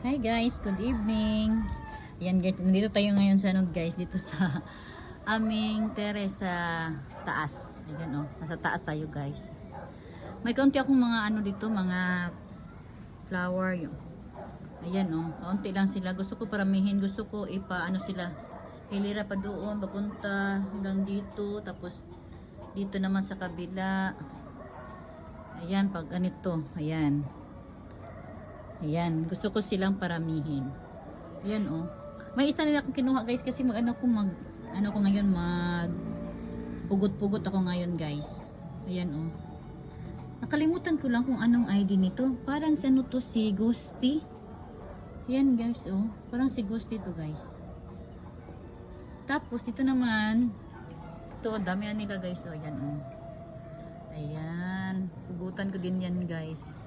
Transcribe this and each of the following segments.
Hi guys, good evening. Ayan guys, nandito tayo ngayon sa guys, dito sa aming terrace sa taas. Ayan nasa taas tayo guys. May kaunti akong mga dito, mga flower yung. Ayan kaunti lang sila. Gusto ko paramihin, gusto ko sila. Hilira pa doon, papunta hanggang dito, tapos dito naman sa kabila. Ayan, pag ganito, ayan. Ayan, gusto ko silang paramihin. Ayan May isa nila akong kinuha guys kasi mag pugot-pugot ako ngayon guys. Ayan Nakalimutan ko lang kung anong ID nito. Parang si Ghosty. Ayan guys parang si Ghosty to guys. Tapos dito naman dami nila guys ayan Ayan, pugutan ko din yan guys.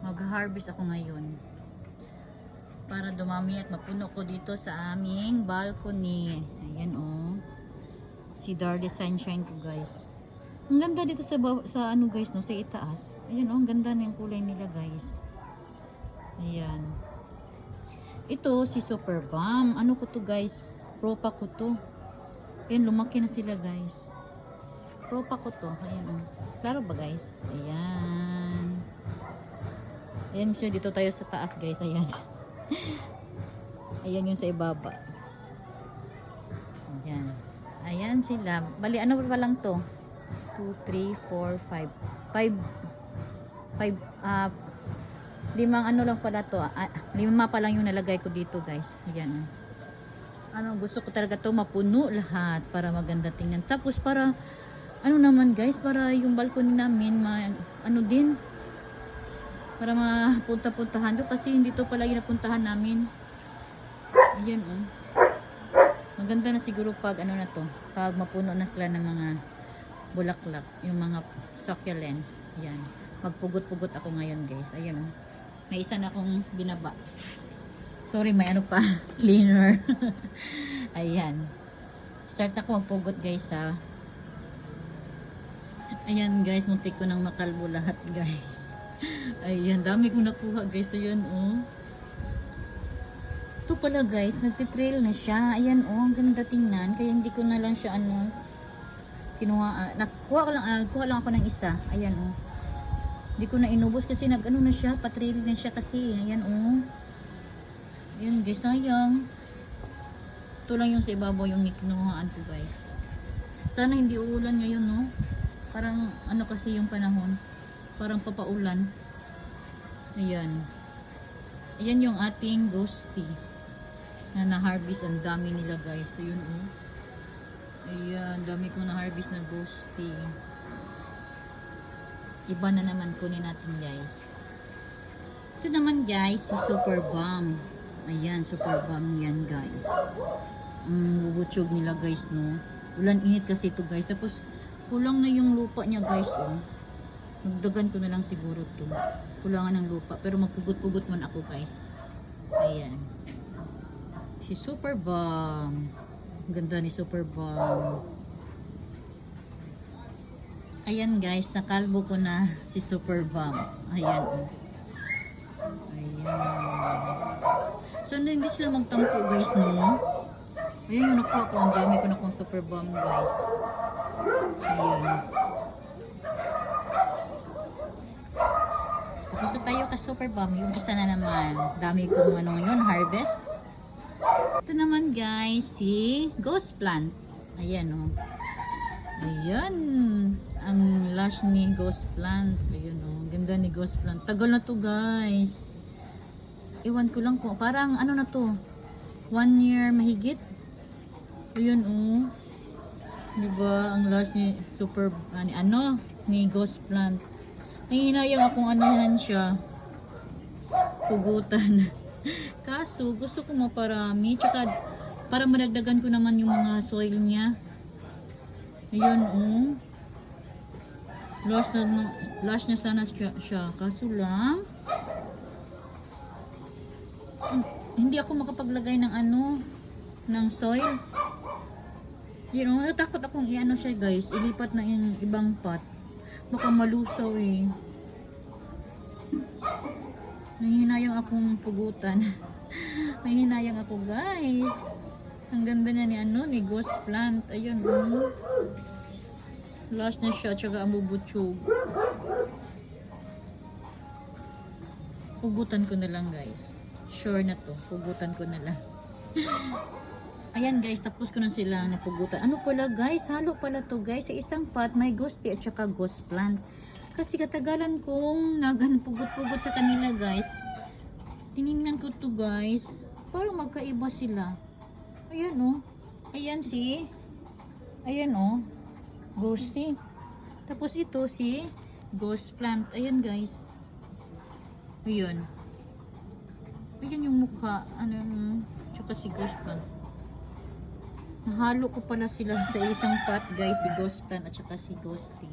Mag-harvest ako ngayon para dumami at mapuno ko dito sa aming balcony. Ayan si Dardy Sunshine ko guys. Ang ganda dito sa guys sa itaas. Ayan ang ganda na yung kulay nila guys. Ayan. Ito si Super Bomb. Ano ko to guys? Propa ko to. Ayan, lumaki na sila guys. Propa ko to. Ayan Klaro ba guys? Ayan. Ayan siya, dito tayo sa taas guys, ayan. Ayan yung sa ibaba. Ayan. Ayan sila. Bali, ano pa lang to? 2, 3, 4, 5. 5, limang lang pala to. 5 pa lang yung nalagay ko dito guys. Ayan. Gusto ko talaga to mapuno lahat para maganda tingnan. Tapos para, naman guys, para yung balcony namin, din, para mapunta-puntahan doon kasi hindi to palagi napuntahan namin. Ayan maganda na siguro pag na to, pag mapuno na sila ng mga bulaklak, yung mga succulents. Ayan, magpugot-pugot ako ngayon guys. Ayan may isa na akong binaba. Sorry, may pa cleaner. Ayan, start ako magpugot guys Ayan guys, muntik ko nang makalbo lahat guys. Ayan, dami kong nakuha guys. Ayan ito pala guys, nagtitrail na siya. Ayan ang ganda tingnan. Kaya hindi ko na lang siya kinuha. Kuha lang ako ng isa. Ayan hindi ko na inubos kasi na siya, patrail na siya kasi. Ayan ayan guys, sayang. Ito lang yung sa ibabaw yung kinuhaan ko guys. Sana hindi uulan ngayon Parang kasi yung panahon, parang papaulan. Ayan. Ayan yung ating ghosty na na-harvest. Ang dami nila guys. Ayun Ayan, dami ko na-harvest na ghosty. Iba na naman kunin natin guys. Ito naman guys, si Super Bomb. Ayan, Super Bomb yan guys. Bubutsog nila guys Ulan init kasi ito guys. Tapos kulang na yung lupa niya guys Magdagan ko na lang siguro to. Kulangan ng lupa. Pero magpugot-pugot man ako guys. Ayan. Si Super Bomb. Ganda ni Super Bomb. Ayan guys. Nakalbo ko na si Super Bomb. Ayan. Ayan. So hindi sila magtampo guys Ayan yung nakuha ko. Ang dami ko na kong Super Bomb guys. Ayan. Tapos tayo ka Super Bomb, yung isa na naman. Dami kong ngayon, harvest. Ito naman guys, si Ghost Plant. Ayan Ayan. Ang lush ni Ghost Plant. Ayan ganda ni Ghost Plant. Tagal na to guys. Iwan ko lang kung parang na to. 1 year mahigit. Ayan diba, ang lush ni Super, ni Ghost Plant. Nahinayang akong siya, pugutan. Kaso gusto ko maparami, tsaka para madagdagan ko naman yung mga soil niya. Ayun lush na sana siya. Kaso lang hindi ako makapaglagay ng ng soil. Natakot akong siya guys, ilipat na yung ibang pot. Baka malusaw Nanginayang akong pugutan. Nanginayang ako guys. Ang ganda niya ni ni ghost plant. Ayun last na siya, tsaka ang bubutsog. Pugutan ko na lang guys. Sure na to. Pugutan ko na lang. Ayan guys, tapos ko na sila napugutan. Ano pala guys, halo pala to guys. Sa isang pot may ghosty at saka ghost plant. Kasi katagalan kong pugot-pugot sa kanila guys. Tinignan ko to guys. Parang magkaiba sila. Ayan Ayan Ayan ghosty. Tapos ito si ghost plant. Ayan guys. Ayan. Ayan yung mukha. Tsaka si ghost plant. Nahalo ko pala sila sa isang pot guys, si ghost plant at saka si ghosty.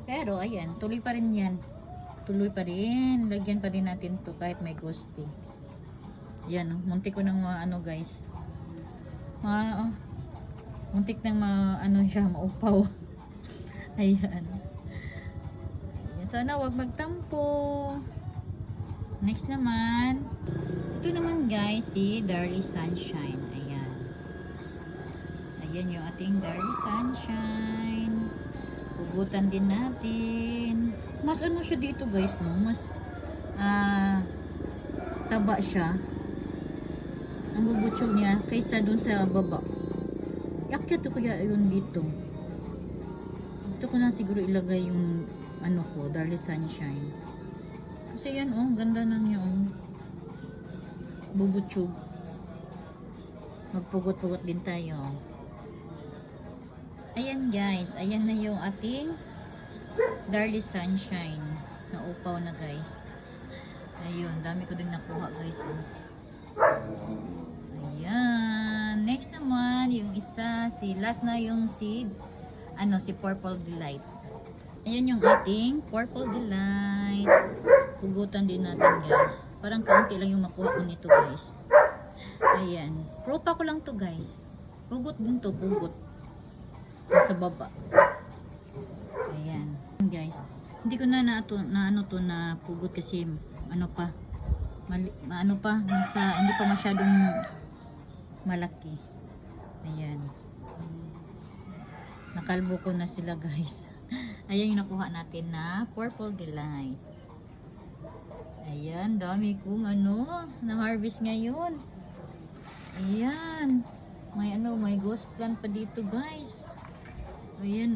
Pero ayan, tuloy pa rin yan. Tuloy pa rin. Lagyan pa rin natin to kahit may ghosty. Ayan, muntik ko ng guys. Muntik nang siya, maupaw. Ayan. Sana wag magtampo. Next naman. Ito naman guys, si Darly Sunshine. Ayan. Ayan yung ating Darly Sunshine. Pugutan din natin. Mas siya dito guys, no? Mas taba siya. Ang bubutsog niya kaysa dun sa baba. Yakyat ko kaya yun dito. Dito ko na siguro ilagay yung Darly Sunshine. Kasi yan ganda nang yung bubutsog. Magpugot-pugot din tayo. Ayan guys, ayan na yung ating Darly Sunshine. Naupaw na guys. Ayun, dami ko din nakuha guys. Ayan. Next naman, yung isa, last na yung si Purple Delight. Ayan yung ating Purple Delight. Pugutan din natin guys. Parang kaunti lang yung makuha ko nito guys. Ayan. Propa ko lang to guys. Pugot din to, pugot. Sa baba. Ayan. Guys. Hindi ko na pugot kasi hindi pa masyadong malaki. Ayan. Nakalbo ko na sila guys. Ayan yung nakuha natin na Purple Delight. Ayan, dami kong na-harvest ngayon. Ayan. May ghost plant pa dito guys. Ayan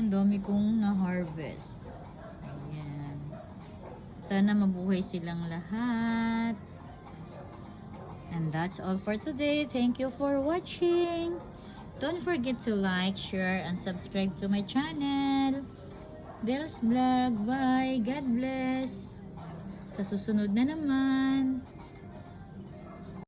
dami kong na-harvest. Ayan. Sana mabuhay silang lahat. And that's all for today. Thank you for watching. Don't forget to like, share, and subscribe to my channel. Del's Vlog. Bye. God bless. Sa susunod na naman.